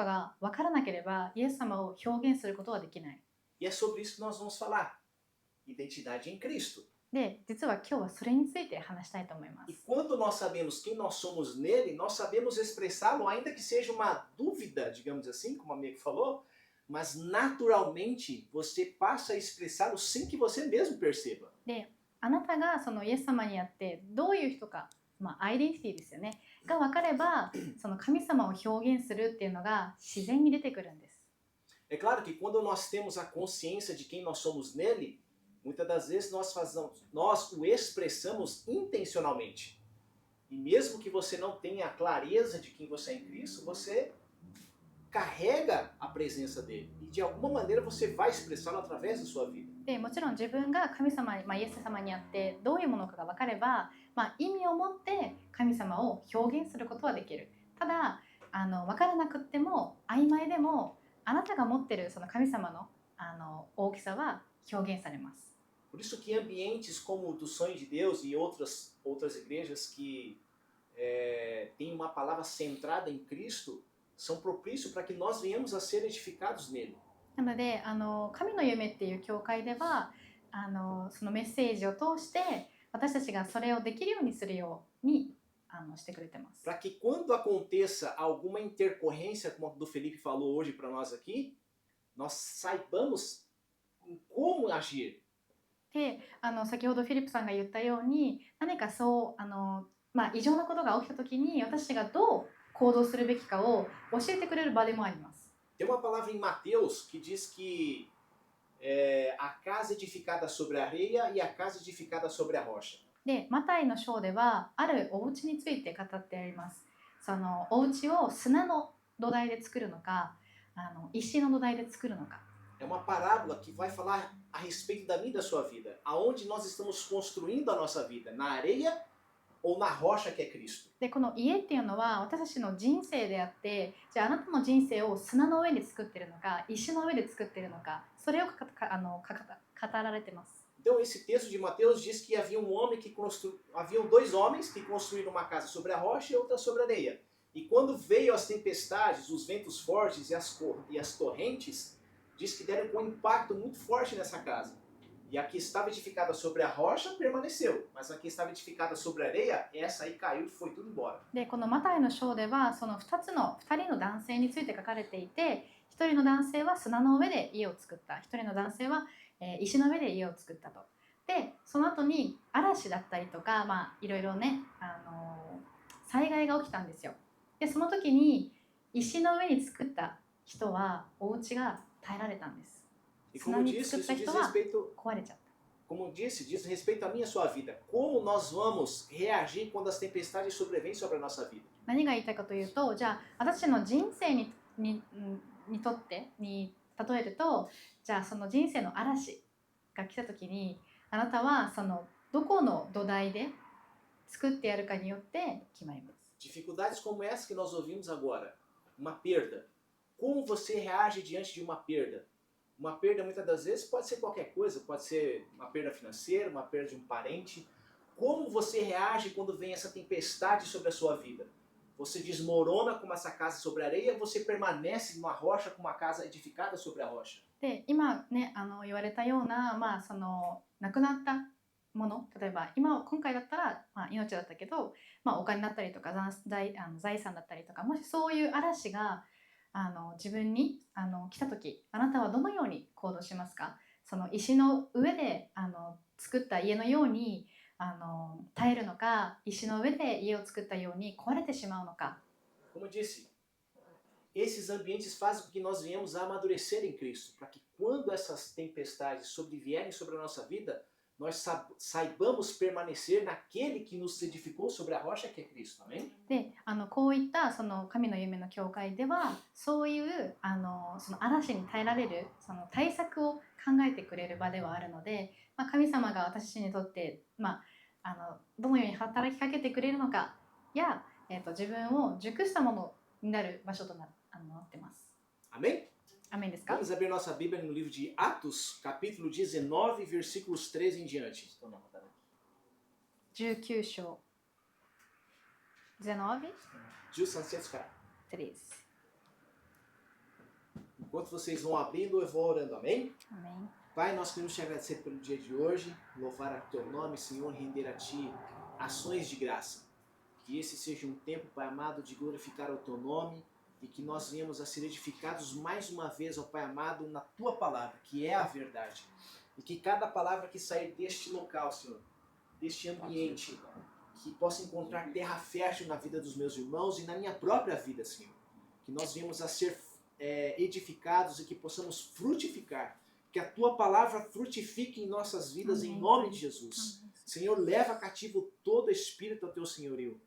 かが分からなければ、イエス様を表現することはできない。E é sobre isso que nós vamos falar. Identidade em Cristo. で、実は今日はそれについて話したいと思いま E す。 quando nós sabemos quem nós somos nele, nós sabemos expressá-lo, ainda que seja uma dúvida, digamos assim, como a amigo falou, mas naturalmente você passa a expressá-lo sem que você mesmo perceba. で、あなたがそのイエス様にあってどういう人か、アイデンティティですよね。が分かれば、その神様を表現するっていうのが自然に出てくるんです。 É claro que quando nós temos a consciência de quem nós somos nele, muitas das vezes nós o expressamos intencionalmente. E mesmo que você não tenha a clareza de quem você é em Cristo, você carrega a presença dele. E de alguma maneira você vai expressá-lo através da sua vida. でもちろん自分が神様に、イエス様にあってどういうものかが分かれば、意味を持って神様を表現することはできる。ただ分からなくっても曖昧でもあなたが持ってるその神様の、大きさは表現されます。 Por isso que ambientes como o do Sonho de Deus e outras igrejas que têm uma palavra centrada em Cristo são propícios para que nós venhamos a ser edificados nele. なので神の夢っていう教会ではそのメッセージを通して私たちがそれをできるようにするようにしてくれてます。 Para que quando aconteça alguma intercorrência, como a do Felipe falou hoje para nós aqui, nós saibamos como agir. で先ほどフィリップさんが言ったように何かそう異常なことが起きた時に私たちがどう行動するべきかを教えてくれる場でもあります。 Tem uma palavra em Mateus que diz que a casa edificada sobre a areia e a casa edificada sobre a rocha. でマタイの章ではあるお家について語ってあります。そのお家を砂の土台で作るのか石の土台で作るのか。 É uma parábola que vai falar a respeito da minha e da sua vida. Aonde nós estamos construindo a nossa vida? Na areia ou na rocha que é Cristo? でこの家っていうのは私たちの人生であって、じゃああなたの人生を砂の上で作ってるのか石の上で作ってるのか、それを語られてます。 Então esse texto de Mateus diz que haviam dois homens que construíram uma casa sobre a rocha e outra sobre a areia. E quando veio as tempestades, os ventos fortes e as torrentes, diz que deram um impacto muito forte nessa casa. E a que estava edificada sobre a rocha permaneceu, mas a que estava edificada sobre a areia, essa aí caiu e foi tudo embora. でこのマタイの章ではその2人の男性について書かれていて、1人の男性は砂の上で家を作った、1人の男性は石の上で家を作ったと。でその後に嵐だったりとか、いろいろね、災害が起きたんですよ。でその時に石の上に作った人はお家が耐えられたんです。 E como disse, isso diz respeito, 壊れちゃった。 como disse, diz respeito à minha e à sua vida. Como nós vamos reagir quando as tempestades sobrevêm sobre a nossa vida? 何が言いたいかというと、じゃあ私の人生にとってに例えると、じゃあその人生の嵐が来た時にあなたはそのどこの土台で作ってやるかによって決まります。 Dificuldades como essa que nós ouvimos agora, uma perda. Como você reage diante de uma perda? Uma perda muitas das vezes pode ser qualquer coisa, pode ser uma perda financeira, uma perda de um parente. Como você reage quando vem essa tempestade sobre a sua vida? Você desmorona como essa casa sobre a areia, você permanece numa rocha com uma casa edificada sobre a rocha? で今ね言われたような、その亡くなったもの、例えば今回だったら、命だったけど、お金だったりとか財産だったりとか、もしそういう嵐が自分に来た時、あなたはどのように行動しますか？その石の上で作った家のように耐えるのか、石の上で家を作ったように壊れてしまうのか。 Como eu disse, esses ambientes fazem com que nós venhamos a amadurecer em Cristo, para que quando essas tempestades sobrevierem sobre a nossa vida, nós saibamos permanecer naquele que nos edificou sobre a rocha que é Cristo. Amém? でこういったその神の夢の教会ではそういうその嵐に耐えられるその対策を考えてくれる場ではあるので、神様が私たちにとって、どのように働きかけてくれるのかや、自分を熟したものになる場所となってます。 Amém? アメンですか？ Vamos abrir nossa Bíblia no livro de Atos, capítulo 19, versículos 13 em diante. 19章19 Gil Santos, cara. 13 Enquanto vocês vão abrindo, eu vou orando, amém? Amém. Pai, nós queremos te agradecer pelo dia de hoje, louvar a teu nome, Senhor, render a ti ações de graça. Que esse seja um tempo, Pai amado, de glorificar o teu nome e que nós venhamos a ser edificados mais uma vez, ó Pai amado, na tua palavra, que é a verdade. E que cada palavra que sair deste local, Senhor, deste ambiente, que possa encontrar terra fértil na vida dos meus irmãos e na minha própria vida, Senhor. Que nós venhamos a ser edificados e que possamos frutificar. Que a tua palavra frutifique em nossas vidas, Amém. em nome de Jesus. Senhor, leva cativo todo espírito ao teu senhorio.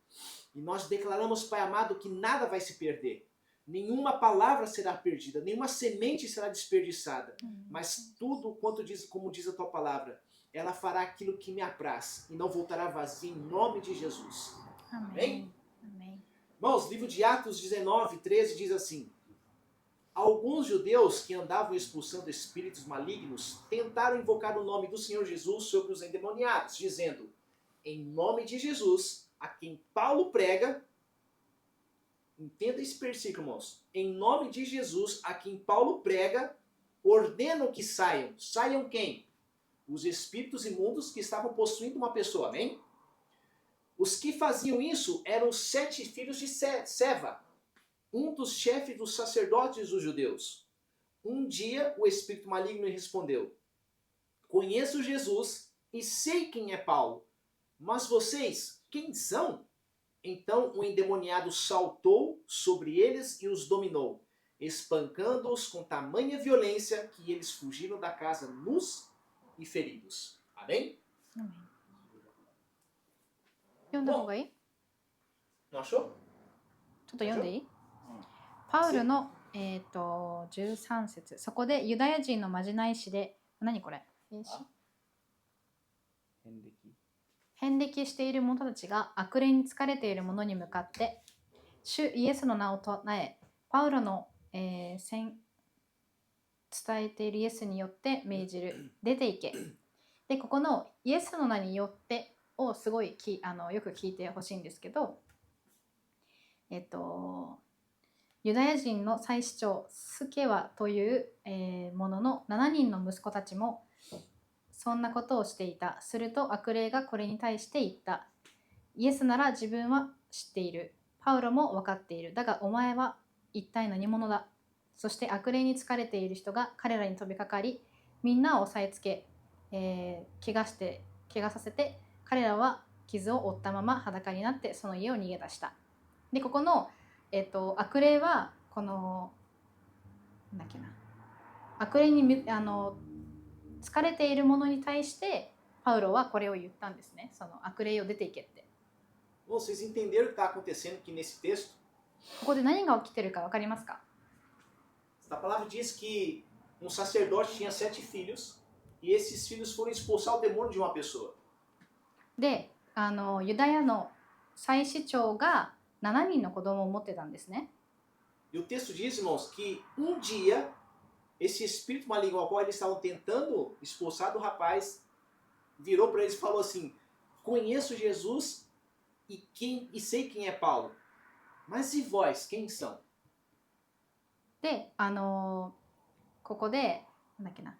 E nós declaramos, Pai amado, que nada vai se perder. Nenhuma palavra será perdida, nenhuma semente será desperdiçada. Mas tudo quanto diz, como diz a tua palavra, ela fará aquilo que me apraz e não voltará vazia em nome de Jesus. Amém. Amém. Irmãos, livro de Atos 19, 13 diz assim: alguns judeus que andavam expulsando espíritos malignos tentaram invocar o nome do Senhor Jesus sobre os endemoniados, dizendo: em nome de Jesus, a quem Paulo prega, entenda esse versículo, irmãos, em nome de Jesus, a quem Paulo prega, ordenam que saiam. Saiam quem? Os espíritos imundos que estavam possuindo uma pessoa, amém? Os que faziam isso eram os 7 filhos de Seva, um dos chefes dos sacerdotes dos judeus. Um dia o espírito maligno respondeu: conheço Jesus e sei quem é Paulo, mas vocês, quem são? Então o endemoniado saltou sobre eles e os dominou, espancando-os com tamanha violência que eles fugiram da casa nus e feridos. Amém? 読んだ方がいい？ Não achou? ちょっと読んでいい？パウルの、13節、そこでユダヤ人のまじない師で、何これ？遍歴している者たちが悪霊に疲れている者に向かって、主イエスの名を唱え、パウロの、伝えているイエスによって命じる、出ていけ。で、ここのイエスの名によってをすごいよく聞いてほしいんですけど、ユダヤ人の祭司長スケワという、ものの7人の息子たちもそんなことをしていた。すると悪霊がこれに対して言った。イエスなら自分は知っている。パウロも分かっている。だがお前は一体何者だ。そして悪霊に疲れている人が彼らに飛びかかり、みんなを押さえつけ、怪我させて、彼らは傷を負ったまま裸になってその家を逃げ出した。で、ここの、悪霊はこのなんだっけな、悪霊に疲れている者に対してパウロはこれを言ったんですね。その悪霊を出ていけって。Vocês entenderam o que está acontecendo aqui nesse texto? ここで何が起きてるか分かりますか？ A palavra diz que um sacerdote tinha 7 filhos e esses filhos foram expulsar o demônio de uma pessoa. で、ユダヤの祭司長が7人の子供を持ってたんですね。E o texto diz, irmãos, que um dia esse espírito maligno ao qual eles estavam tentando expulsar do rapaz virou para eles e falou assim: conheço Jesus e sei quem é Paulo, mas e vós, quem são? で、ここでなんだっけな、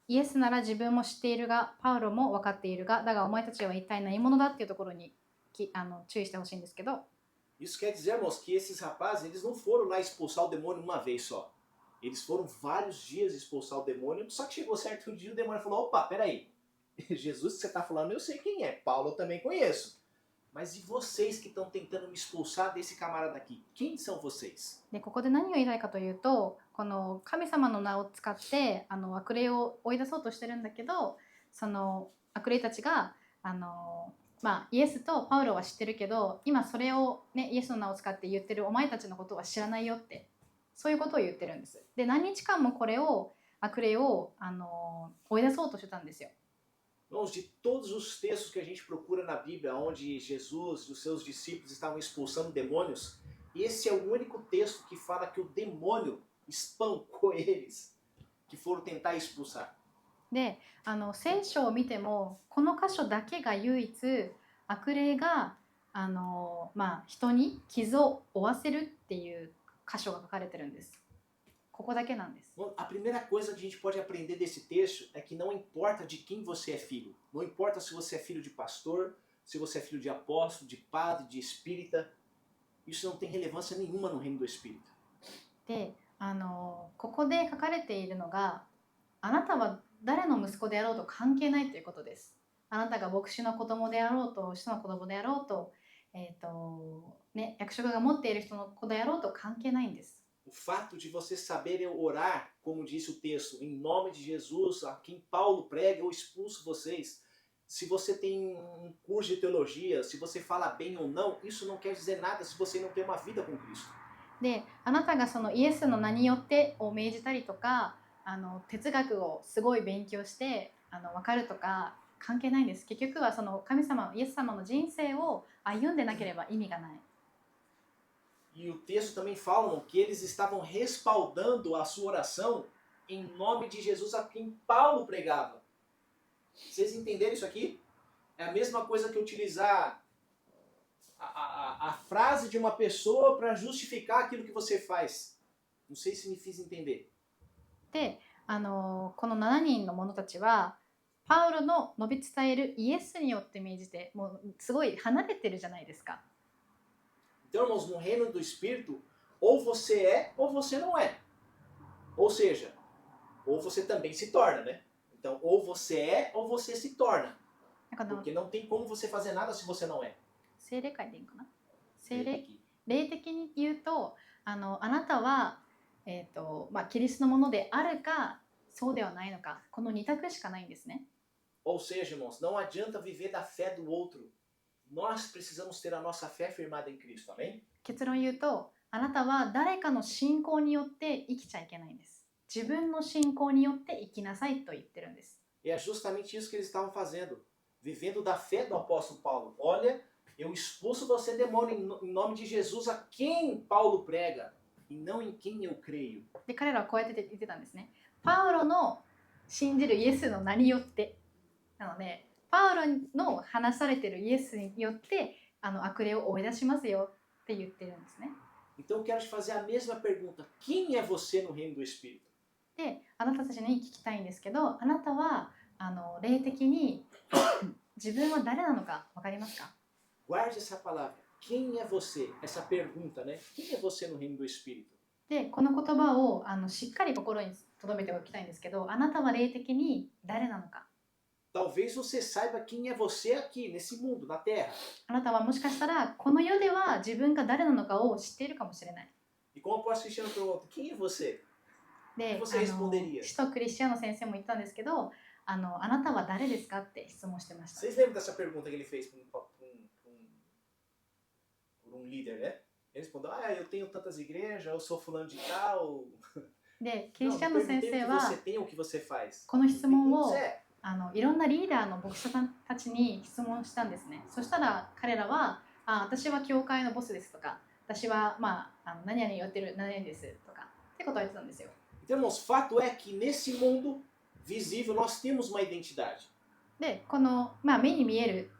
イエスなら自分も知っているがパウロも分かっているが、だがお前たちは一体何者だっていうところに注意してほしいんですけど、 Isso quer dizer, irmãos, que esses rapazes eles não foram lá expulsar o demônio uma vez só. Eles foram vários dias expulsar o demônio, só que chegou certo dia o demônio falou: opa, peraí, Jesus que você está falando eu sei quem é, Paulo eu também conheço. Mas e vocês que estão tentando me expulsar desse camarada aqui? Quem são vocês? でここで何を言いたいかというと、この神様の名を使って悪霊を追い出そうとしてるんだけど、その悪霊たちがイエスとパウロは知ってるけど、今それを、ね、イエスの名を使って言ってるお前たちのことは知らないよって、そういうことを言ってるんです。で、何日間もこれを悪霊を追い出そうとしてたんですよ。Irmãos, de todos os textos que a gente procura na Bíblia, onde Jesus e os seus discípulos estavam expulsando demônios, esse é o único texto que fala que o demônio espancou eles, que foram tentar expulsar. で、聖書を見てもこの箇所だけが唯一悪霊が人に傷を負わせるっていう箇所が書かれてるんです。ここだけなんです。 A primeira coisa que a gente pode aprender desse texto é que não importa de quem você é filho. Não importa se você é filho de pastor, se você é filho de apóstolo, de padre, de espírita. Isso não tem relevância nenhuma no reino do Espírito. で、ここで書かれているのが、あなたは誰の息子であろうと関係ないということです。あなたが牧師の子供であろうと、使徒の子供であろうと、役職が持っている人の子であろうと関係ないんです。O fato de você saber orar, como disse o texto, em nome de Jesus, a quem Paulo prega, eu expulso vocês. Se você tem um curso de teologia, se você fala bem ou não, isso não quer dizer nada se você não tem uma vida com Cristo. で、あなたがそのイエスの名によってを命じたりとか、哲学をすごい勉強して分かるとか関係ないんです。結局はその神様、イエス様の人生を歩んでなければ意味がない。E o texto também fala que eles estavam respaldando a sua oração em nome de Jesus a quem Paulo pregava. Vocês entenderam isso aqui? É a mesma coisa que utilizar a frase de uma pessoa para justificar aquilo que você faz. Não sei se me fiz entender. で、この7人の者たちはパウロの述べ伝えるイエスによって命じて、もうすごい離れてるじゃないですか。Então, irmãos, no reino do Espírito, ou você é ou você não é. Ou seja, ou você também se torna, né? Então, ou você é ou você se torna. Porque não tem como você fazer nada se você não é. 聖霊界でいいかな。霊的に言うと、あなたは、キリストのものであるかそうではないのか、この2択しかないんですね。Ou seja, irmãos, não adianta viver da fé do outro. Nós precisamos ter a nossa fé firmada em Cristo, amém? 結論言うと、あなたは誰かの信仰によって生きちゃいけないんです。自分の信仰によって生きなさいと言ってるんです。E é justamente isso que eles estavam fazendo, vivendo da fé do apóstolo Paulo. Olha, eu expulso você, demônio, em nome de Jesus, a quem Paulo prega, e não em quem eu creio. で、彼らはこうやって言ってたんですね。パウロの信じるイエスの名によって。なので、パウロの話されているイエスによって悪霊を追い出しますよって言ってるんですね。Então eu quero te fazer a mesma pergunta. Quem é você no reino do Espírito? で、あなたたちに聞きたいんですけど、あなたは霊的に自分は誰なのか分かりますか？ Guarde essa palavra. Quem é você? Essa pergunta, né? Quem é você no reino do Espírito? で、この言葉をしっかり心に留めておきたいんですけど、あなたは霊的に誰なのか。Talvez você saiba quem é você aqui, nesse mundo, na Terra. あなたはもしかしたらこの世では自分が誰なのかを知っているかもしれない。 E como o apóstolo Cristiano pergunta, quem é você? で、você responderia? 使徒クリスチャンの先生も言ったんですけど、あなたは誰ですかって質問してました。 Vocês lembram dessa pergunta que ele fez por um líder, né? Ele respondeu, eu tenho tantas igrejas, eu sou fulano de tal. で、クリスチャンの先生 Não, は você tem o que você faz. この質問を Quem você é? いろんなリーダーの牧師さんたちに質問したんですね。そしたら彼らは私は教会のボスですとか、私は何々やってる何々ですとかって答えてたんですよ。 Então, irmãos, fato é que nesse mundo visível nós temos uma identidade. で、この、目に見える、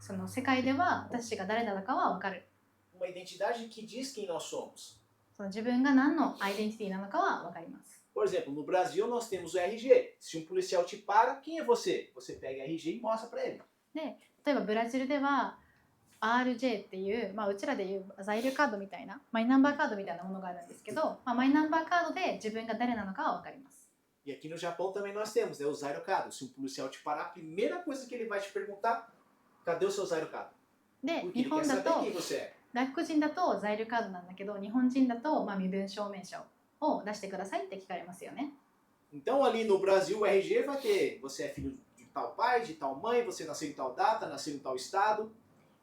その世界では私が誰なのかは分かる。 Uma identidade que diz quem nós somos. その自分が何のアイデンティティなのかは分かります。 Por exemplo, no Brasil nós temos o RG. Se um policial te para, quem é você? Você pega RG e mostra para ele. で、例えばブラジルでは RJ っていう、うちらでいう在留カードみたいな、マイナンバーカードみたいなものがあるんですけど、マイナンバーカードで自分が誰なのかは分かります。 E aqui no Japão também nós temos, né, o Zairocado. Se um policial te parar, a primeira coisa que ele vai te perguntar, cadê o seu Zairocado? で、 Porque 日 ele 本 quer だ saber と quem você é. 外国人だと在留カードなんだけど、日本人だと身分証明書を出してくださいって聞かれますよね。 Então ali no Brasil o RG vai ter, você é filho de tal pai, de tal mãe, você nasceu em tal data, nasceu em tal estado.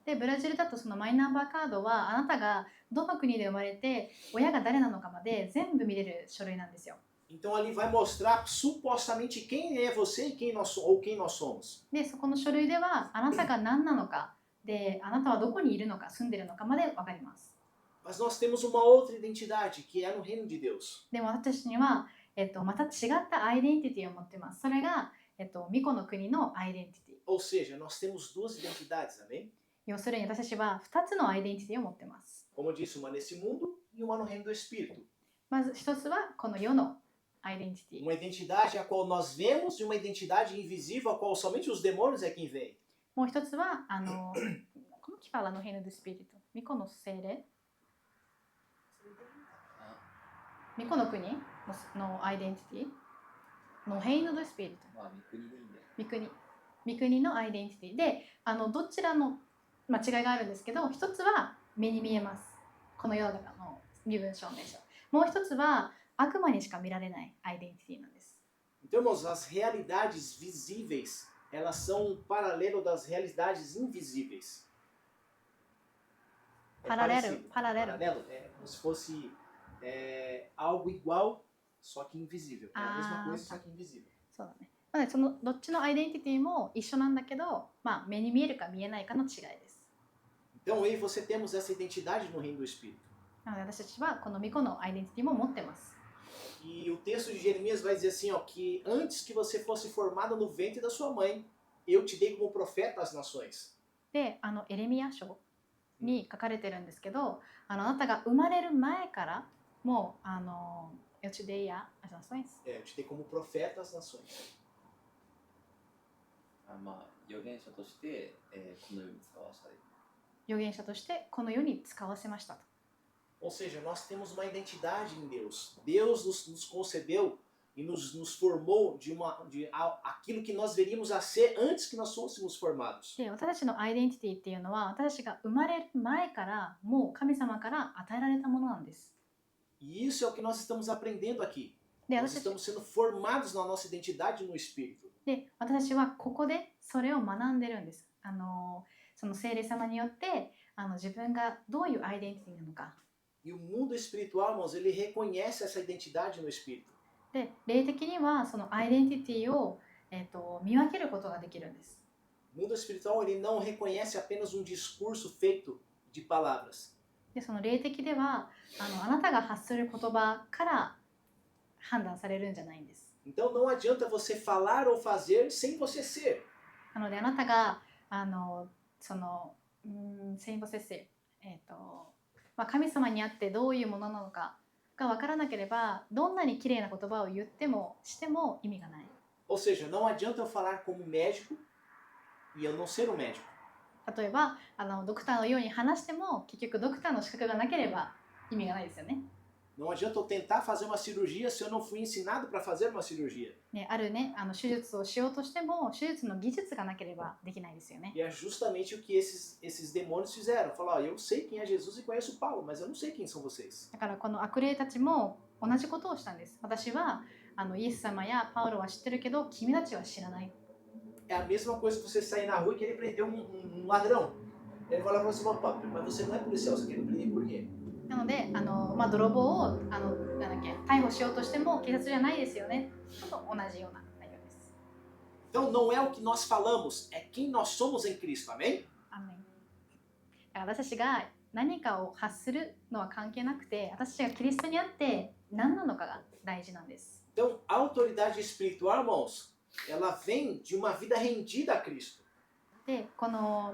で、ブラジルだとそのマイナンバーカードはあなたがどの国で生まれて親が誰なのかまで全部見れる書類なんですよ。 Então ali vai mostrar supostamente quem é você e quem nós, ou quem nós somos. で、そこの書類ではあなたが何なのかで、あなたはどこにいるのか住んでるのかまで分かります。 Mas nós temos uma outra identidade, que é no reino de Deus. でも私たちには、また違ったアイデンティティを持ってます。それが、巫女の国のアイデンティティ。 Ou seja, nós temos duas identidades, amém? 要するに私たちは2つのアイデンティティを持ってます。 Como eu disse, uma nesse mundo e uma no reino do Espírito. まず一つはこの世のアイデンティティ。 Uma identidade a qual nós vemos e uma identidade invisível a qual somente os demônios é quem vê. もう一つはcomo que fala no reino do espírito? 巫女の精霊、巫女の国のアイデンティティのreino do espírito。まあ、三国でいいんだよ。御国のアイデンティティで、どちらの違いがあるんですけど、一つは目に見えます。この世の中の身分証明書。もう一つは悪魔にしか見られないアイデンティティなんです。 Então, irmãos, as realidades visíveis, elas são um paralelo das realidades invisíveis. Paralelo. Paralelo. É como se fosse algo igual, só que invisível. É a mesma coisa, só que invisível. そうだね。なのでそのどっちのアイデンティティも一緒なんだけど、目に見えるか見えないかの違いです。 Então, eu e você temos essa identidade no reino do Espírito. なので私たちはこの巫女のアイデンティティも持ってます。 E o texto de Jeremias vai dizer assim, ó, que antes que você fosse formado no ventre da sua mãe, eu te dei como profeta às nações. で、エレミヤ書に書かれてるんですけど、あなたが生まれる前からもうeu te dei as nações。 Eu te dei como profeta às nações. まあ、預言者として、このように使わせたい。預言者としてこの世に使わせましたと。 Ou seja, nós temos uma identidade em Deus. Deus nos concebeu e nos formou de aquilo que nós veríamos a ser antes que nós fôssemos formados. で、私たちのアイデンティティっていうのは私たちが生まれる前からもう神様から与えられたものなんです。 E isso é o que nós estamos aprendendo aqui. で、 Nós estamos sendo formados na nossa identidade no Espírito. で、私たちはここでそれを学んでるんです。その聖霊様によって自分がどういうアイデンティティなのか。 E o mundo espiritual, irmãos, ele reconhece essa identidade no Espírito. で、霊的にはそのアイデンティティを、見分けることができるんです。 O mundo espiritual, ele não reconhece apenas um discurso feito de palavras. で、その霊的ではあなたが発する言葉から判断されるんじゃないんです。 Então não adianta você falar ou fazer sem você ser. なのであなたがsem você ser、神様にあってどういうものなのかが分からなければ、どんなに綺麗な言葉を言ってもしても意味がない。 Ou seja, não adianta eu falar como médico e eu não ser um médico. 例えばドクターのように話しても結局ドクターの資格がなければ意味がないですよね。 Não adianta eu tentar fazer uma cirurgia se eu não fui ensinado para fazer uma cirurgia. ね、手術をしようとしても手術の技術がなければできないですよね。 E é justamente o que esses demônios fizeram. Falaram, eu sei quem é Jesus e conheço Paulo, mas eu não sei quem são vocês. だからこの悪霊たちも同じことをしたんです。私はイエス様やパウロは知ってるけど君たちは知らない。 É a mesma coisa que você sair na rua e querer prender um ladrão. Ele vai lá e fala assim, mas você não é policial, você quer me prender por quê? なので泥棒を逮捕しようとしても警察じゃないですよねと同じような内容です。 Então não é o que nós falamos, é quem nós somos em Cristo, amém? アーメン。だから私たちが何かを発するのは関係なくて、私たちがキリストにあって何なのかが大事なんです。 Então a autoridade espiritual, irmãos, ela vem de uma vida rendida a Cristo. で、この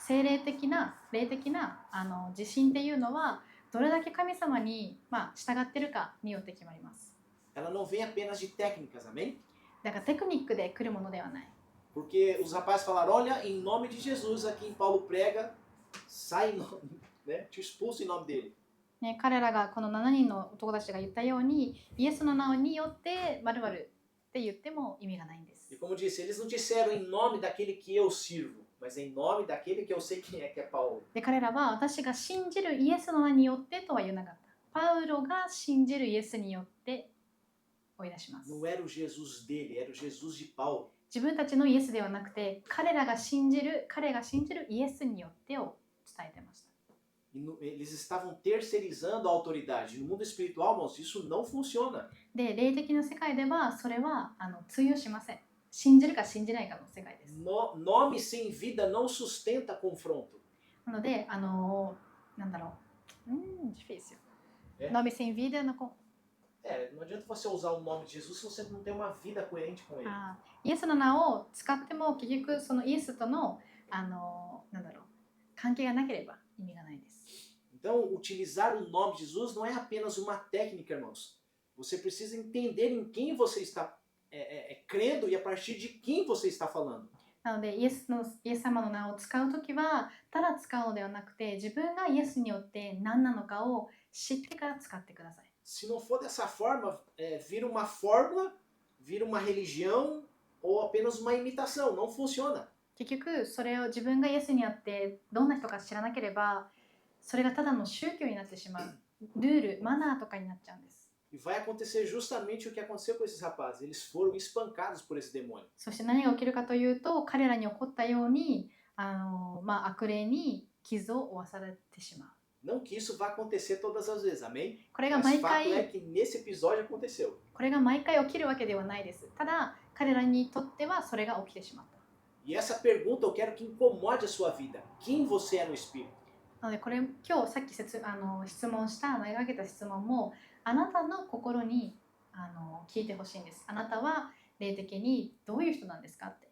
霊的な自信っていうのはどれだけ神様に、従ってるかによって決まります。 Ela não vem apenas de técnicas, amém? だからテクニックで来るものではない。 Porque os rapazes falaram, olha, em nome de Jesus, aqui em Paulo prega, sai, né? Te expulso em nome dele. ね、彼らがこの7人の男たちが言ったように、イエスの名によって〇〇って言っても意味がないんです。 E como disse, eles não disseram em nome daquele que eu sirvo, mas em nome daquele que eu sei quem é, que é Paulo. で、彼らは私が信じるイエスの名によってとは言わなかった。パウロが信じるイエスによって追い出します。 Não era o Jesus dele, era o Jesus de Paulo. 自分たちのイエスではなくて、彼が信じるイエスによってを伝えてました。 Eles estavam terceirizando a autoridade. No mundo espiritual, irmãos, isso não funciona. で、霊的な世界ではそれは通用しません。信じるか信じないかの世界です。Nome sem vida não sustenta confronto. なので、なんだろう。difícil. É. Nome sem vida não. Não adianta você usar o nome de Jesus se você não tem uma vida coerente com ele. イエスの名を使っても結局そのイエスとのなんだろう関係がなければ意味がないです。Então, utilizar o nome de Jesus não é apenas uma técnica, irmãos. Você precisa entender em quem você está crendo e a partir de quem você está falando. なのでイエス様の名を使うときはただ使うのではなくて、自分がイエスによって何なのかを知ってから使ってください。 Se não for dessa forma, vira uma fórmula, vira uma religião ou apenas uma imitação. Não funciona. 結局それを自分がイエスによってどんな人か知らなければ、それがただの宗教になってしまう。ルール、マナーとかになっちゃうんです。 E vai acontecer justamente o que aconteceu com esses rapazes. Eles foram espancados por esse demônio. そして何が起きるかというと、彼らに起こったように悪霊に傷を負わされてしまう。 Não que isso vá acontecer todas as vezes, amém? これが Mas 毎 fato 回 é que nesse episódio aconteceu. これが毎回起きるわけではないです。ただ彼らにとってはそれが起きてしまった。 E essa pergunta eu quero que incomode a sua vida. Quem você é no Espírito? なのでこれ今日さっき質問した投げかけた質問もあなたの心に聞いてほしいんです。あなたは霊的にどういう人なんですかって。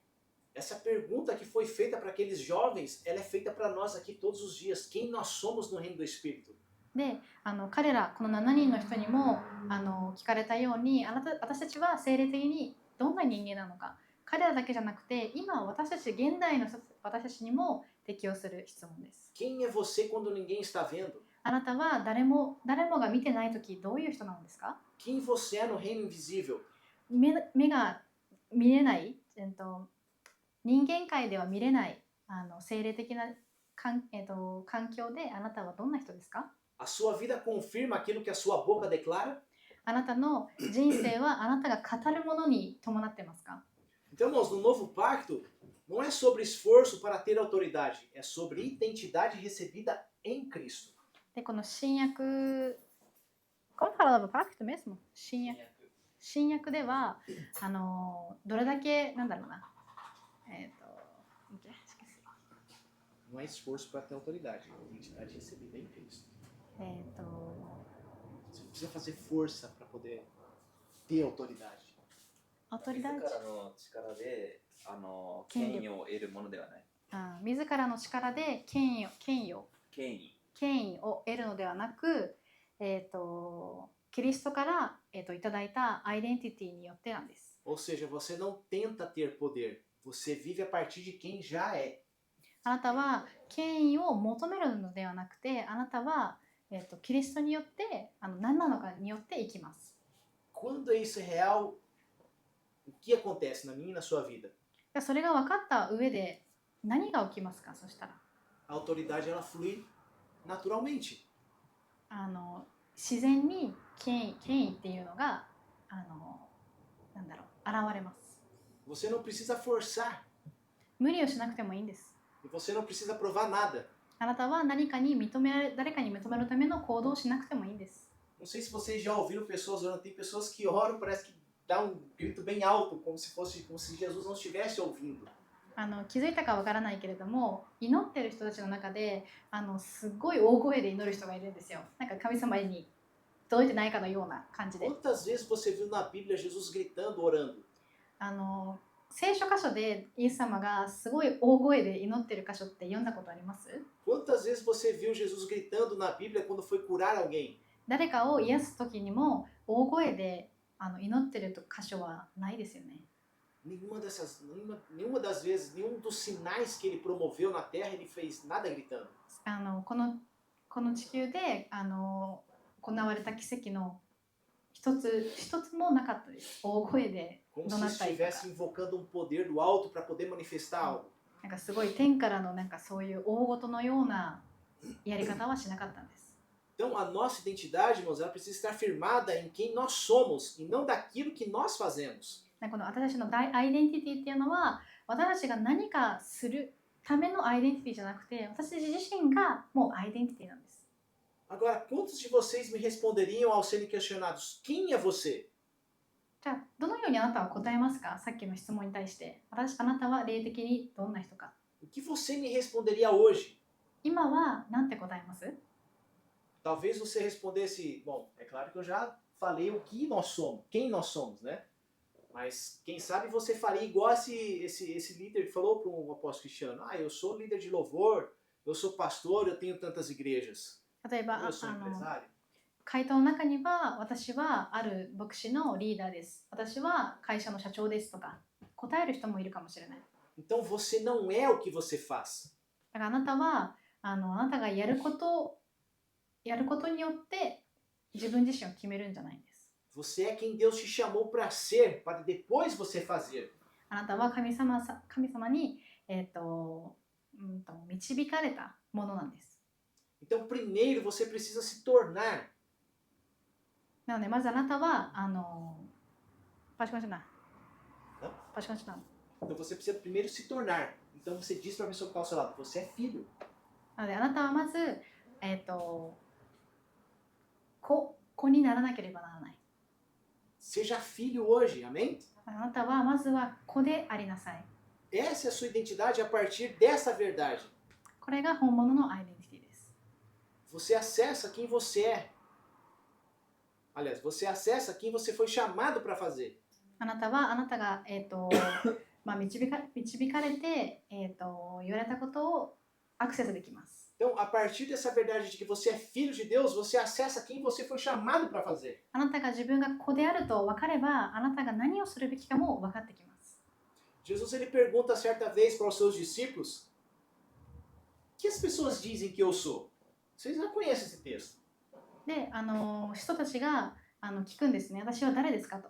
Essa pergunta que foi feita para aqueles jovens, ela é feita para nós aqui todos os dias. Quem nós somos no reino do Espírito? で彼らこの7人の人にも聞かれたように、私たちは精霊的にどんな人間なのか。彼らだけじゃなくて今私たち現代の私たちにも適用する質問です。 Quem é você quando ninguém está vendo? あなたは誰もが見てないときどういう人なんですか？ Quem você é no reino invisível? 目が見れない、人間界では見れない精霊的な環境であなたはどんな人ですか？ A sua vida confirma aquilo que a sua boca declara? あなたの人生はあなたが語るものに伴ってますか？ Então, irmãos, no novo pacto, não é sobre esforço para ter autoridade, é sobre identidade recebida em Cristo. でこの新約、como fala do pacto mesmo? 新約ではどれだけなんだろうな、Não é esforço para ter autoridade, é identidade recebida em Cristo. Você não precisa fazer força para poder ter autoridade. autoridade 自らの力で権威を得るものではない。自らの力で権威を得るのではなく、キリストから、いただいたアイデンティティによってなんです。 Ou seja, você não tenta ter poder, você vive a partir de quem já é. あなたは権威を求めるのではなくて、あなたは、キリストによって何なのかによって生きます。 Quando isso é real, o que acontece na minha e na sua vida? それが分かった上で何が起きますか？そしたら A autoridade ela flui naturalmente. 自然に権威っていうのがなんだろう、現れます。 Você não precisa forçar 無理をしなくてもいいんです。 e você não precisa provar nada. あなたは誰かに認めるための行動をしなくてもいいんです。 Não sei se vocês já ouviram pessoas orando, tem pessoas que oram, parece que dá um grito bem alto, como se Jesus não estivesse ouvindo. 気づいたかわからないけれども、祈ってる人たちの中ですごい大声で祈る人がいるんですよ。なんか神様に届いてないかのような感じで。 Quantas vezes você viu na Bíblia Jesus gritando, orando? 聖書箇所でイエス様がすごい大声で祈ってる箇所って読んだことあります？ Quantas vezes você viu Jesus gritando na Bíblia quando foi curar alguém? 誰かを癒す時にも大声で祈ってる箇所はないですよね。 Nenhuma das vezes, nenhum dos sinais que ele promoveu na terra, ele fez nada gritando. この地球で行われた奇跡の一つもなかったです。大声で Como 怒 se 鳴ったりとか。 estivesse invocando um poder do alto para poder manifestar algo. なんかすごい天からのなんかそういう大事のようなやり方はしなかったんです。 Então, a nossa identidade, irmãos, ela precisa estar firmada em quem nós somos e não daquilo que nós fazemos. この私たちのアイデンティティっていうのは私たちが何かするためのアイデンティティじゃなくて、私たち自身がもうアイデンティティなんです。 Agora, quantos de vocês me responderiam ao serem questionados, quem é você? じゃあどのようにあなたは答えますか？さっきの質問に対して。あなたは霊的にどんな人か。 O que você me responderia hoje? 今は何て答えます？ Talvez você respondesse, bom, é claro que eu já falei o que nós somos, quem nós somos, né? Mas quem sabe você faria igual esse líder que falou para o apóstolo Cristiano, eu sou líder de louvor, eu sou pastor, eu tenho tantas igrejas. 例えば Eu sou empresário. 回答の中には私はある牧師のリーダーです。私は会社の社長ですとか答える人もいるかもしれない。 Então você não é o que você faz. だからあなたはあなたがやることによって自分自身を決めるんじゃないんです。 Você é quem Deus te chamou para ser, para depois você fazer. あなたは神様に、導かれたものなんです。 Então primeiro você precisa se tornar. なのでまずあなたはパシコンしない。 Hã? パシコンしない。 Então você precisa primeiro se tornar. Então você diz para a pessoa que está ao seu lado, você é filho. なのであなたはまず子にならなければならない。 Seja filho hoje, amém? あなたはまずは子でありなさい。 Essa é a sua identidade a partir dessa verdade. これが本物のアイデンティティです。 Você acessa quem você é. Aliás, você acessa quem você foi chamado para fazer. あなたはあなたが導かれて言われたことをアクセスできます。 Então, a partir dessa verdade de que você é filho de Deus, você acessa quem você foi chamado para fazer. あなたが自分が子であると分かれば、あなたが何をするべきかも分かってきます。 Jesus ele pergunta certa vez para os seus discípulos: "O que as pessoas dizem que eu sou?" Vocês já conhecem esse texto. で、人たちが聞くんですね。私は誰ですかと。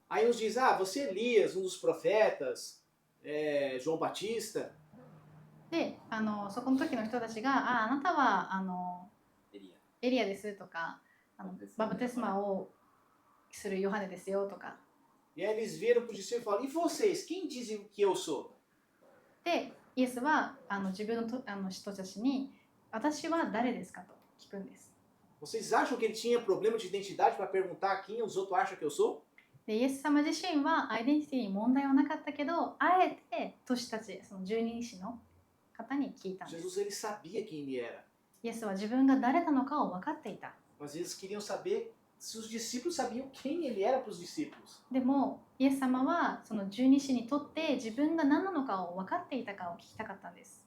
Aí uns dizem: "Ah, você é Elias, um dos profetas, João Batista." で、そこの時の人たちが、あなたはエリア。エリアですとか、バプテスマをするヨハネですよとか。 E aí eles viram para os discípulos e falaram: "E vocês, quem dizem que eu sou?" で、イエスは自分の人たちに、私は誰ですかと聞くんです。 Vocês acham que ele tinha problema de identidade para perguntar quem os outros acham que eu sou? で、イエス様自身はアイデンティティに問題はなかったけど、あえて弟子たち、その十二使の方に聞いたんです。 Jesus ele sabia quem ele era. イエスは自分が誰なのかを分かっていた。 Mas eles queriam saber se os discípulos sabiam quem ele era para os discípulos. でも、イエス様はその十二使にとって自分が何なのかを分かっていたかを聞きたかったんです。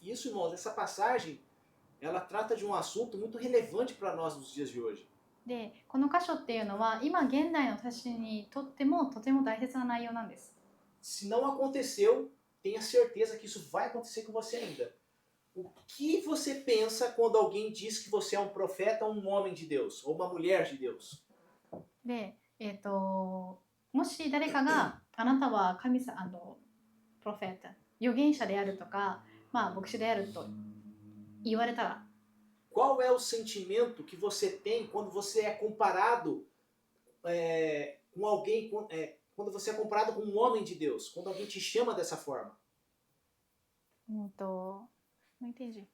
Isso, irmãos, essa passagem, ela trata de um assunto muito relevante para nós nos dias de hoje. で、この箇所っていうのは今現代の私にとってもとても大切な内容なんです。 Se não aconteceu, tenha certeza que isso vai acontecer com você ainda. O que você pensa quando alguém diz que você é um profeta ou um homem de Deus? Ou uma mulher de Deus? で、もし誰かがあなたは神様、プロフェット、預言者であるとか、牧師であると言われたら、 Qual é o sentimento que você tem quando você é comparado com alguém, quando você é comparado com um homem de Deus? Quando alguém te chama dessa forma? não entendi.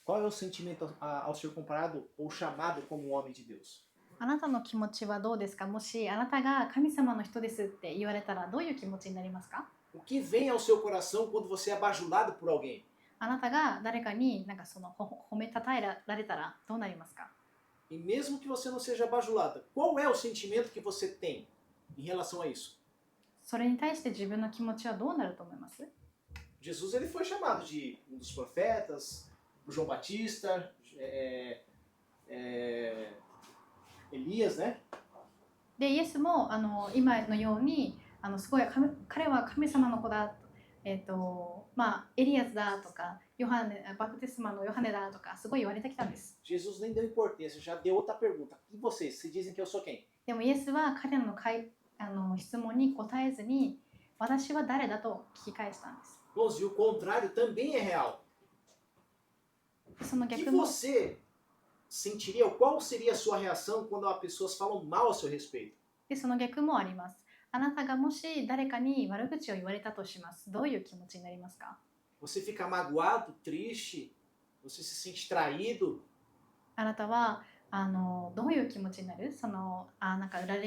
Qual é o sentimento ao ser comparado ou chamado como um homem de Deus? あなたの気持ちはどうですか？もしあなたが神様の人ですって言われたらどういう気持ちになりますか？ O que vem ao seu coração quando você é bajulado por alguém? あなたが誰かになんかその褒めたたえられたらどうなりますか？ E mesmo que você não seja bajulada, qual é o sentimento que você tem em relação a isso? それに対して自分の気持ちはどうなると思います？ Jesus ele foi chamado de um dos profetas, o João Batista, Elias, né? で、イエスも今のようにすごい彼は神様の子だと、エリアスだとかバプテスマのヨハネだとかすごい言われてきたんです。 Jesus nem deu importância, já deu outra pergunta. E vocês? Vocês dizem que eu sou quem? でもイエスは彼らの質問に答えずに私は誰だと聞き返したんです。 Bom, e o contrário também é real. その O que 逆も você sentiria, ou qual seria a sua reação quando as pessoas falam mal a seu respeito? でその逆もあります。あなたがもし誰かに悪口を言われたとします。どういう気持ちになりますか？ Você fica magoado, triste? Você se sente traído? あなたはどういう気持ちになる？なんか裏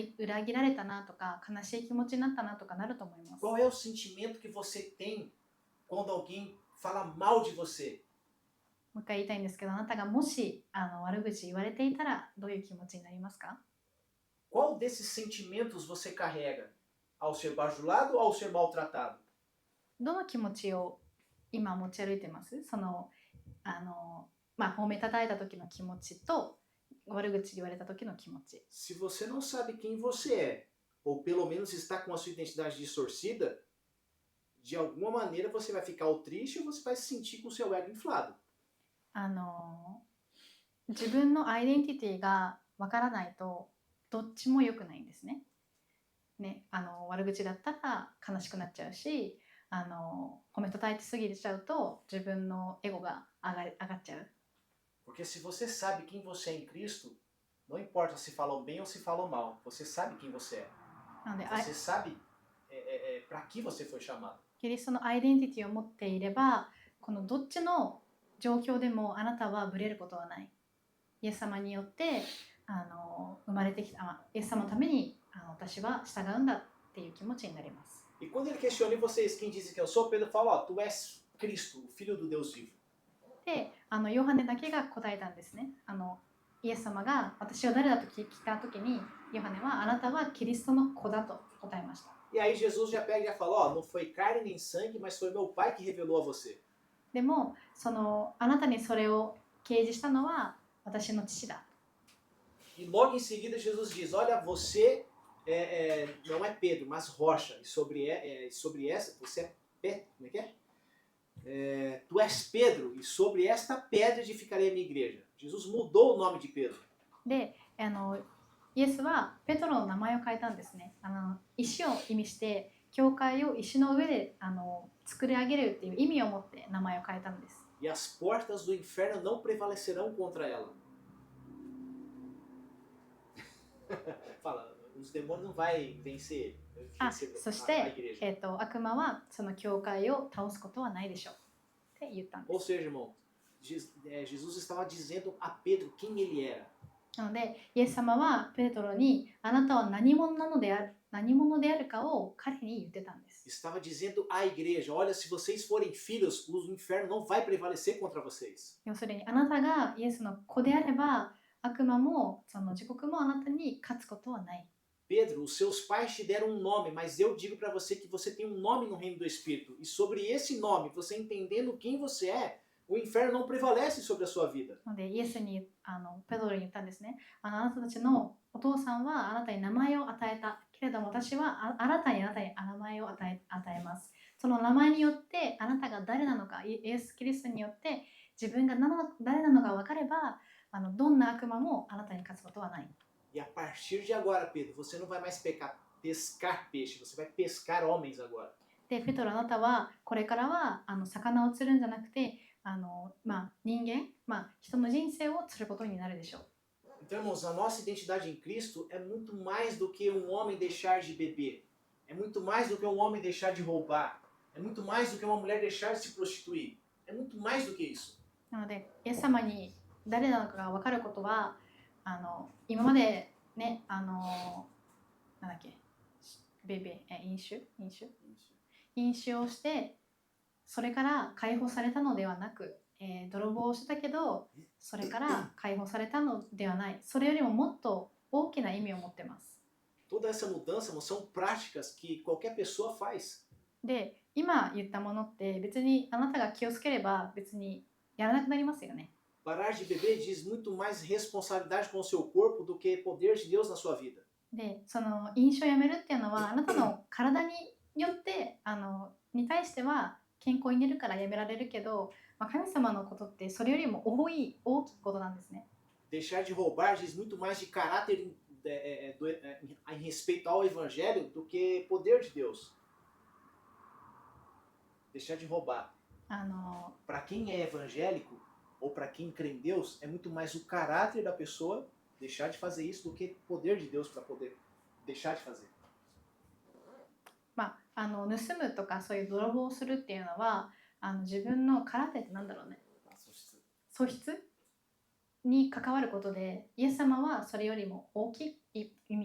切られたなとか悲しい気持ちになったなとかなると思います。 Qual é o sentimento que você tem quando alguém fala mal de você? もう一回言いたいんですけど、あなたがもし悪口言われていたらどういう気持ちになりますか？ Qual desses sentimentos você carrega ao ser bajulado ou ao ser maltratado? どの気持ちを今持ち歩いてます？褒めたたえた時の気持ちと悪口言われた時の気持ち。 Se você não sabe quem você é, ou pelo menos está com a sua identidade distorcida, de alguma maneira você vai ficar ou triste ou você vai se sentir com o seu ego inflado. 自分のアイデンティティがわからないとどっちも良くないんですね。悪口だったら悲しくなっちゃうし、褒めたたえてすぎちゃうと自分のエゴが上がっちゃう。 Porque se você sabe quem você é em Cristo, não importa se falam bem ou se falam mal, você sabe quem você é. なので、 Você sabe para que você foi chamado. キリストのアイデンティティを持っていれば、このどっちの状況でもあなたはブレることはない。イエス様によって生まれてきた、イエス様のために私は従うんだっていう気持ちになります。 E quando ele questiona vocês quem dizem que eu sou, Pedro fala, ó, tu és Cristo, o Filho do Deus vivo. で、ヨハネだけが答えたんですね。イエス様が私は誰だと聞いたときに、ヨハネはあなたはキリストの子だと答えました。 E aí Jesus já pega e já fala, ó, não foi carne nem sangue, mas foi meu Pai que revelou a você. でもあなたにそれを掲示したのは私の父だ。 E logo em seguida Jesus diz, olha, você não é Pedro, mas rocha. E sobre essa, você é Pedro, como é que é? Tu és Pedro, e sobre esta pedra edificarei a minha igreja. Jesus mudou o nome de Pedro. で、イエスはペトロの名前を変えたんですね。石を意味して教会を石の上で作り上げるっていう意味を持って名前を変えたんです。 E as portas do inferno não prevalecerão contra ela. Fala, os demônios não vai vencer, そし a て、 igreja. 悪魔はその教会を倒すことはないでしょうって言ったんで Ou す。 seja, irmão, Jesus estava dizendo a Pedro quem ele era. なので、イエス様はペトロにあなたは何者であるかを彼に言ってたんです。 Estava dizendo à igreja, olha, se vocês forem filhos, o inferno não vai prevalecer contra vocês. 要するにあなたがイエスの子であれば悪魔も自国もあなたに勝つことはない。 Pedro, os seus pais te deram um nome, mas eu digo para você que você tem um nome no reino do Espírito. E sobre esse nome, você entendendo quem você é, o inferno não prevalece sobre a sua vida. なのでイエスにペトロに言ったんですね。あなたたちのお父さんはあなたに名前を与えたけれども、私は新たにあなたに名前を与えます。その名前によってあなたが誰なのか、イエス・キリストによって自分が誰なのか分かれば、どんな悪魔もあなたに勝つことはない。 E a partir de agora, Pedro, você não vai mais pescar peixe, você vai pescar homens agora. で、ペトロ、あなたはこれからは魚を釣るんじゃなくて人間、人の人生を釣ることになるでしょう。 Então, irmãos, a nossa identidade em Cristo é muito mais do que um homem deixar de beber. É muito mais do que um homem deixar de roubar. É muito mais do que uma mulher deixar de se prostituir. É muito mais do que isso. なので、イエス様に誰なのかが分かることは今までね、なんだっけ、飲酒をしてそれから解放されたのではなく、泥棒をしてたけどそれから解放されたのではない。それよりももっと大きな意味を持ってます。 Toda essa mudança são práticas que qualquer pessoa faz. で、今言ったものって別にあなたが気をつければ別にやらなくなりますよね。 Parar de beber diz muito mais responsabilidade com o seu corpo do que poder de Deus na sua vida. で、飲酒をやめるっていうのはあなたの体によってに対しては健康になるからやめられるけど、神様のことってそれよりも大きいことなんですね。 Deixar de roubar diz muito mais de caráter em respeito ao evangelho do que poder de Deus. Deixar de roubar. Para quem é evangélico ou para quem crê em Deus, é muito mais o caráter da pessoa deixar de fazer isso do que o poder de Deus para poder deixar de fazer. 盗むとかそういう泥棒をするっていうのは自分のカラテってなんだろうね、素質に関わることで、イエス様はそれよりも大きい意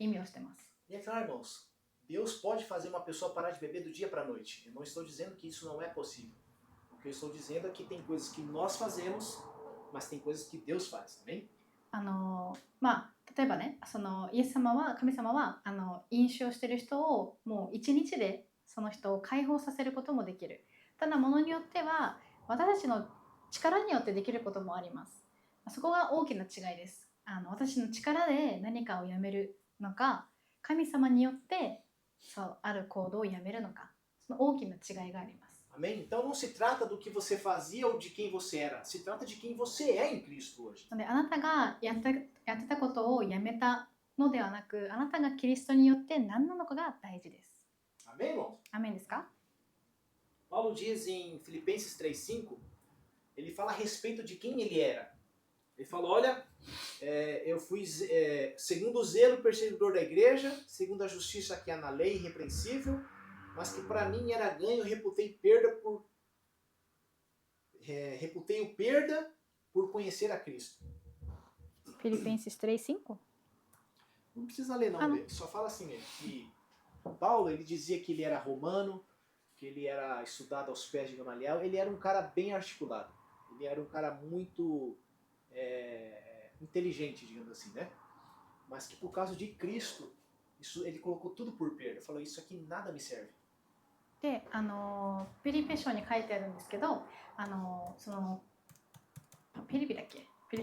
味をしてます。 E é claro, irmãos, Deus pode fazer uma pessoa parar de beber do dia para a noite. Eu não estou dizendo que isso não é possível. O que eu estou dizendo é que tem coisas que nós fazemos, mas tem coisas que Deus faz, amém? 例えばね、イエス様は、神様は飲酒をしている人をもう一日でその人を解放させることもできる。ただ、ものによっては私たちの力によってできることもあります。そこが大きな違いです。私の力で何かをやめるのか、神様によってそうある行動をやめるのか、その大きな違いがあります。 Amém? Então não se trata do que você fazia ou de quem você era. Se trata de quem você é em Cristo hoje. なのであなたがやってたことをやめたのではなく、あなたがキリストによって何なのかが大事です。 Amém, irmãos? アメンですか？ Paulo diz em Filipenses 3,5, ele fala a respeito de quem ele era. Ele fala, olha, eu fui, segundo o zelo, perseguidor da igreja, segundo a justiça que há na lei, irrepreensível, mas que para mim era ganho, reputei o perda por conhecer a Cristo. Filipenses 3:5. Não precisa ler não, só fala assim mesmo, que Paulo, ele dizia que ele era romano, que ele era estudado aos pés de Gamaliel, ele era um cara bem articulado, ele era um cara muito inteligente, digamos assim, né? Mas que por causa de Cristo, ele colocou tudo por perda, falou, isso aqui nada me serve. で、ピリピ書に書いてあるんですけど、そのピリピだっけ？ピ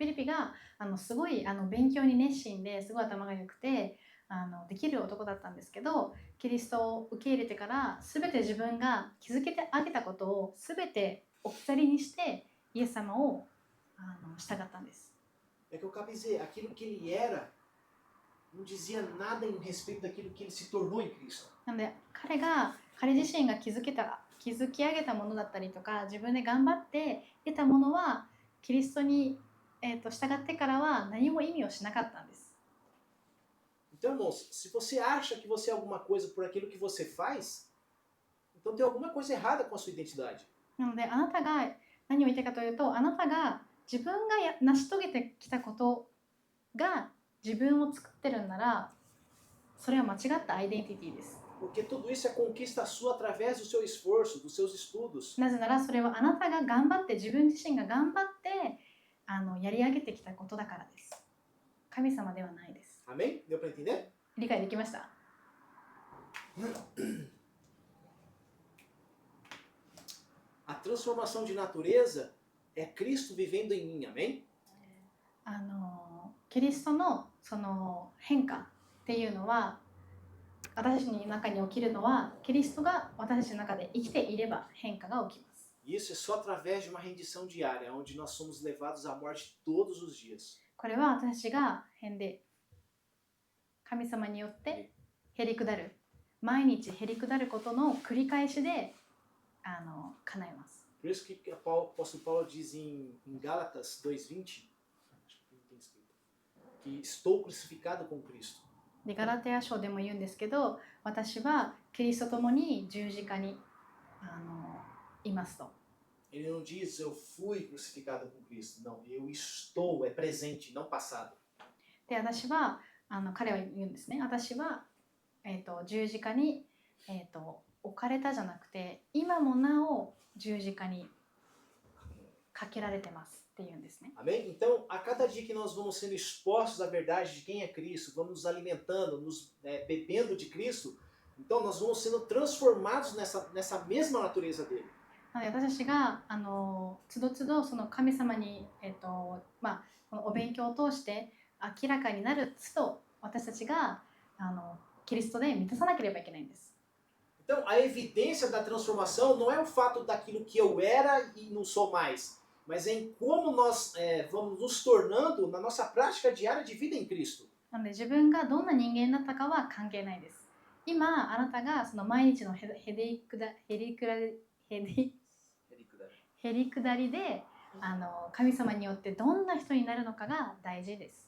リピがすごい勉強に熱心ですごい頭が良くてできる男だったんですけど、キリストを受け入れてから全て自分が築けてあげたことを全て置き去りにしてイエス様を従ったんです。É que eu acabei de dizer, aquilo que ele era não dizia nada em respeito daquilo que ele se tornou em Cristo. なので彼自身が築き上げたものだったりとか自分で頑張って得たものはキリストに、従ってからは何も意味をしなかったんです。 Então, irmãos, se você acha que você é alguma coisa por aquilo que você faz, então tem alguma coisa errada com a sua identidade. なのであなたが何を言いたいかというと、あなたが自分が成し遂げてきたことが自分を作ってるんなら、それは間違ったアイデンティティです。 Porque tudo isso é conquista sua através do seu esforço, dos seus estudos. なぜならそれはあなたが頑張って自分自身が頑張ってやり上げてきたことだからです。神様ではないです。 Amém? Deu para entender? 理解できました？ A transformação de natureza é Cristo vivendo em mim, amém? キリストのその変化っていうのは私たちの中に起きるのはキリストが私たちの中で生きていれば変化が起きます。 Isso é só através de uma rendição diária, onde nós somos levados à morte todos os dias. これは私たちが神様によってへり下る、毎日へり下ることの繰り返しで叶えます。 Por isso que o apóstolo Paulo diz em Gálatas 2:20, que estou crucificado com Cristo. でガラテヤ書でも言うんですけど、私はキリストと共に十字架にいますと。 Ele não diz eu fui crucificado com Cristo, não, eu estou, é presente, não passado. で私は彼は言うんですね。私は、十字架に、置かれたじゃなくて今もなお十字架にかけられてますっていうんですね。 Amém? Então, a cada dia que nós vamos sendo expostos à verdade de quem é Cristo, vamos nos alimentando, nos bebendo de Cristo, então nós vamos sendo transformados nessa mesma natureza dele. なので私たちがつどつどその神様に、このお勉強を通して明らかになるつど私たちがキリストで満たさなければいけないんです。 Então, a evidência da transformação não é o fato daquilo que eu era e não sou mais, mas é em como nós vamos nos tornando na nossa prática diária de vida em Cristo. なので自分がどんな人間だったかは関係ないです。今あなたがその毎日のへりくだりで神様によってどんな人になるのかが大事です。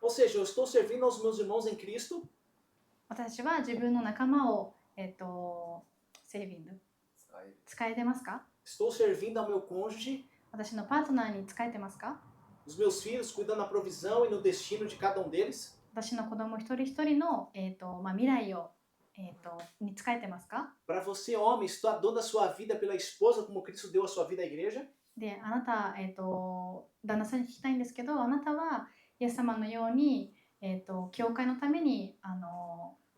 Ou seja, eu estou servindo aos meus irmãos em Cristo. 私は自分の仲間をセービング使えてますか？ Estou servindo ao meu cônjuge. 私のパートナーに使えてますか？ Os meus filhos, cuidando da provisão e no destino de cada um deles. 私の子供一人一人の、未来を、に使えてますか？ Para você, homem, estou dando a sua vida pela esposa como Cristo deu a sua vida à igreja. で、あなた、旦那さんに聞きたいんですけど、あなたはイエス様のように、教会のために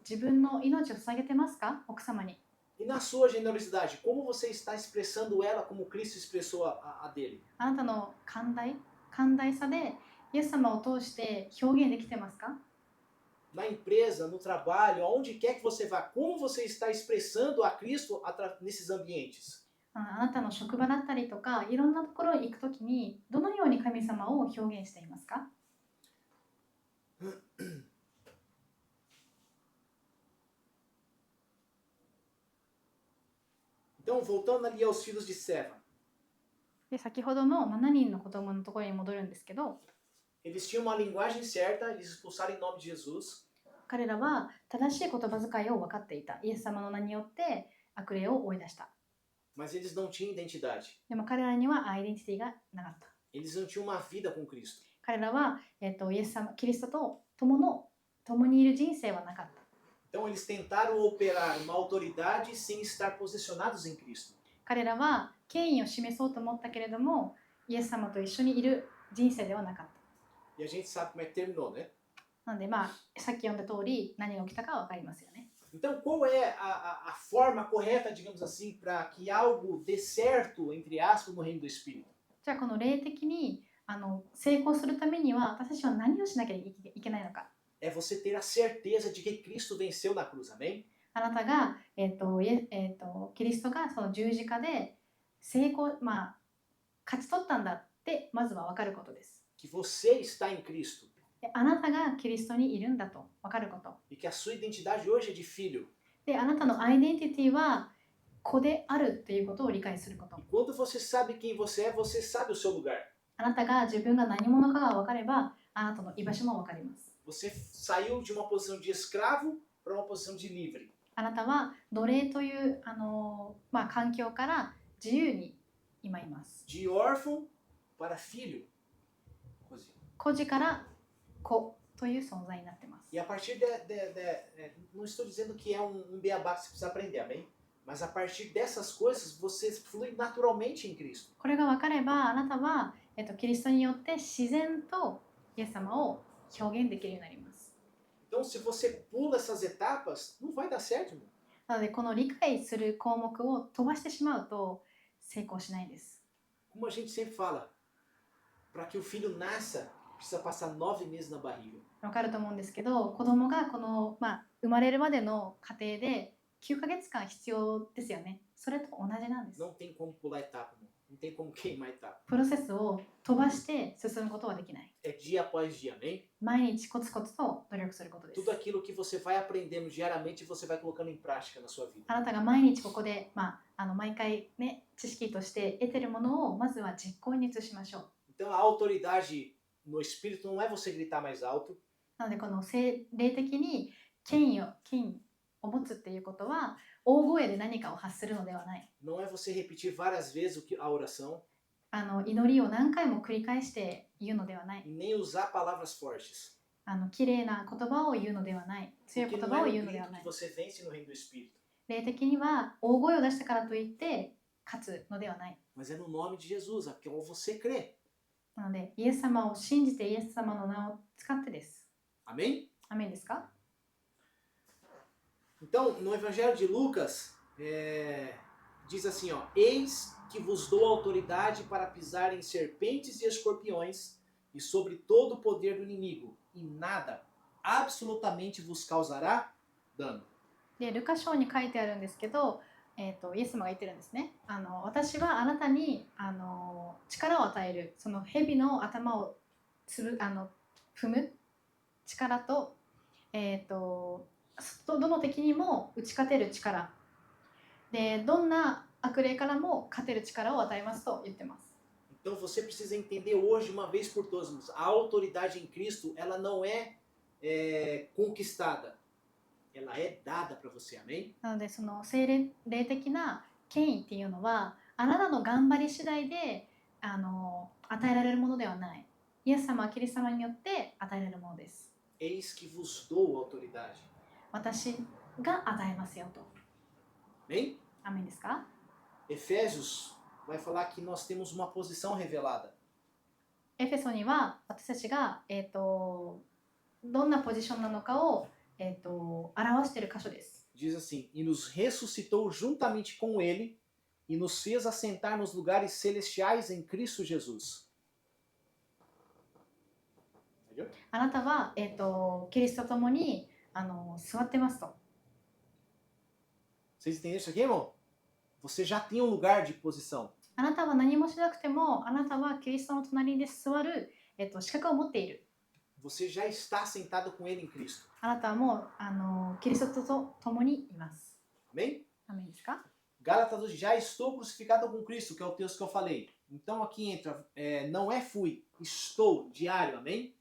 自分の命を捧げてますか？奥様に。E na sua generosidade, como você está expressando ela como Cristo expressou a dele? あなたの寛大さでイエス様を通して表現できてますか？ Na empresa, no trabalho, aonde quer que você vá, como você está expressando a Cristo nesses ambientes? あなたの職場だったりとかいろんなところに行くときにどのように神様を表現していますか？ Então, voltando ali aos filhos de Seva, で先ほどの7人の子供のところに戻るんですけど、 eles tinham uma linguagem certa, eles expulsaram em nome de Jesus, 彼らは正しい言葉遣いを分かっていた。イエス様の名によって悪霊を追い出した。 mas eles não tinham identidade. でも彼らにはアイデンティティがなかった。 Eles não tinham uma vida com Cristo. 彼らは、イエス様、キリストと共にいる人生はなかった。 Então, eles tentaram operar uma autoridade sem estar posicionados em Cristo. 彼らは権威を示そうと思ったけれども、イエス様と一緒にいる人生ではなかった。 E a gente sabe como é que terminou, né? なので、さっき読んだ通り何が起きたかは分かりますよね。 Então, qual é a forma correta, digamos assim, para que algo dê certo, entre aspas, no reino do Espírito? じゃあこの霊的に成功するためには私たちは何をしなきゃいけないのか。 É você ter a certeza de que Cristo venceu na cruz, amém? あなたが、キリストがその十字架で成功、勝ち取ったんだってまずは分かることです。 Que você está em Cristo であなたがキリストにいるんだと分かること。 e que a sua identidade hoje é de filho. であなたのアイデンティティは子であるということを理解すること。 E quando você sabe quem você é, você sabe o seu lugar. あなたが自分が何者かが分かればあなたの居場所も分かります。 Você saiu de uma posição de escravo para uma posição de livre. あなたは奴隷という環境から自由に今います。 De órfão para filho. 孤児から子という存在になってます。 E a partir não estou dizendo que é um beabá que você precisa aprender, amém? Mas a partir dessas coisas, você flui naturalmente em Cristo. これが分かればあなたは、キリストによって自然とイエス様を表現できるようになります。 Então, se você pula essas etapas, não vai dar certo, irmão. なのでこの理解する項目を飛ばしてしまうと成功しないんです。 Como a gente sempre fala, para que o filho nasça, precisa passar 9 meses na barriga. 分かると思うんですけど、子供がこの、生まれるまでの過程で9ヶ月間必要ですよね。それと同じなんです。 Não tem como pular etapa, irmão. Não tem como queimar etapa. プロセスを飛ばして進むことはできない。 É dia após dia, amém? 毎日コツコツと努力することです。 Tudo aquilo que você vai aprendendo diariamente, você vai colocando em prática na sua vida. あなたが毎日ここで、毎回ね、知識として得てるものをまずは実行に移しましょう。 Então, a autoridade no espírito não é você gritar mais alto, なのでこの霊的に権威を持つっていうことは大声で何かを発するのではない。 não é você repetir várias vezes a oração, 祈りを何回も繰り返して言うのではない。 nem usar palavras fortes. 綺麗な言葉を言うのではない。強い Porque 言 não 葉を é 言う no のでは grito ない que。você vence no reino do espírito, 霊的には大声を出したからといって勝つのではない。 mas é no nome de Jesus, que você crê. なのでイエス様を信じてイエス様の名を使ってです。 Amém? アメンですか？ Então, no Evangelho de Lucas, diz assim, ó, eis que vos dou autoridade para pisar em serpentes e escorpiões e sobre todo o poder do inimigo, e nada, absolutamente vos causará dano. でルカ書に書いてあるんですけど、イエス様が言ってるんですね。私はあなたに力を与える、その蛇の頭を踏む力と、どの敵にも打ち勝てる力で、どんな悪霊からも勝てる力を与えますと言ってます。 Então você precisa entender hoje, uma vez por todas, a autoridade em Cristo, ela não é conquistada, ela é dada para você, amém? なのでその霊的な権威っていうのはあなたの頑張り次第で与えられるものではない。イエス様はキリスト様によって与えられるものです。 Eis que vos dou autoridade, 私が与えますよと。 amém? アメンですか？ Efésios vai falar que nós temos uma posição revelada. エフェソには私たちが、どんなポジションなのかを、表している箇所です。diz assim: e nos ressuscitou juntamente com ele e nos fez assentar nos lugares celestiais em Cristo Jesus. Entendeu? あなたは、キリストと共に座ってますと。 Vocês entenderam isso aqui, irmão? Você já tem um lugar de posição. あなたは何もしなくても、あなたはキリストの隣で座る、資格を持っている。 Você já está sentado com ele em Cristo. あなたはもうキリストと共にいます。 Amém? アメンですか？ Gálatas 2, já estou crucificado com Cristo, que é o texto que eu falei. Então aqui entra, não é fui, estou, diário, amém?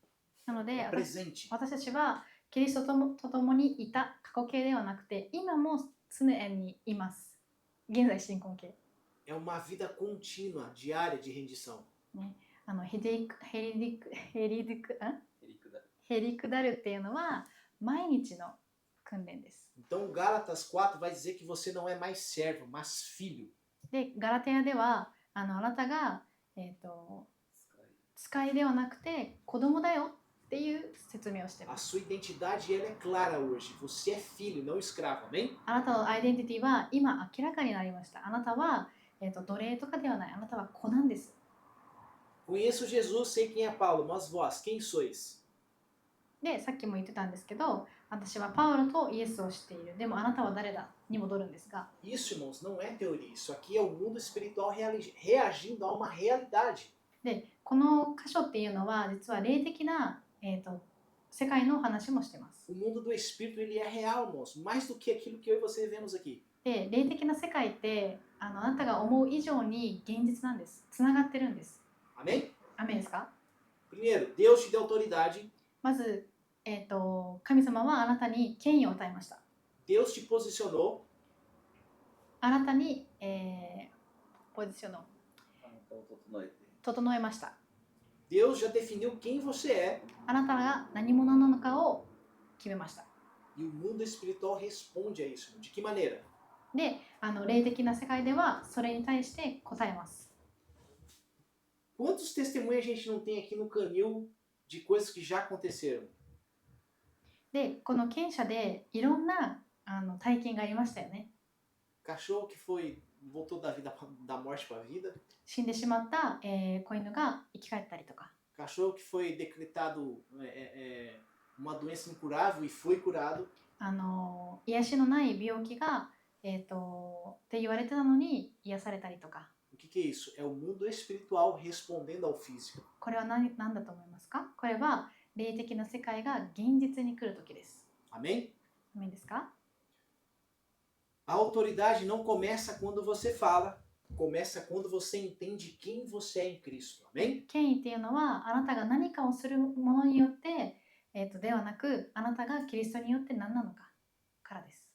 なので É presente. 私たちはキリストと共にいた過去形ではなくて、今も常にいます。現在進行形。 É uma vida contínua, diária de rendição. へりくだるっていうのは毎日の訓練です。 Então Gálatas 4 vai dizer que você não é mais servo, mas filho. で、ガラテヤではあなたが、使いではなくて子供だよっていう説明をしてい A ます。 sua identidade ela é clara hoje. Você é filho, não escravo, amém? あなたのアイデンティティは今明らかになりました。あなたは、奴隷とかではない。あなたは子なんです。 Conheço Jesus, sei quem é Paulo, mas vós, quem sois? で、さっきも言ってたんですけど、私はパウロとイエスを知っている。でもあなたは誰だに戻るんですが、 Isso, irmãos, não é teoria. Isso aqui é o mundo espiritual reagindo a uma realidade. で、この箇所っていうのは実は霊的な、世界の話もしてます。 O mundo do espírito ele é real, irmãos. Mais do que aquilo que eu e você vemos aqui. で、霊的な世界ってあなたが思う以上に現実なんです。つながってるんです。 Amém? アメンですか？ Primeiro, Deus te deu autoridade. まず、神様はあなたに権威を与えました。 Deus te posicionou. あなたに、ポジションをあなたを整えて、整えました。 Deus já definiu quem você é. あなたが何者なのかを決めました。 E o mundo espiritual responde a isso. De que maneira? で、霊的な世界ではそれに対して答えます。 Quantos testemunhos a gente não tem aqui no canil de coisas que já aconteceram? で、この犬舎でいろんな体験がありましたよね。 Cachorro que voltou da morte para a vida. 死んでしまった、子犬が生き返ったりとか。 Cachorro que foi decretado uma doença incurável e foi curado. 癒しのない病気が、って言われてたのに癒されたりとか。 O que é isso? É o mundo espiritual respondendo ao físico. これは何だと思いますか？これは霊的な世界が現実に来る時です。 Amém? いいですか？ A autoridade não começa quando você fala, começa quando você entende quem você é em Cristo. Amém? 権威っていうのはあなたが何かをするものによって、ではなくあなたがキリストによって何なのかからです。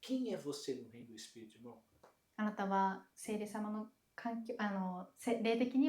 Quem é você no reino do Espírito, irmão? あなたは聖霊様の環境霊的に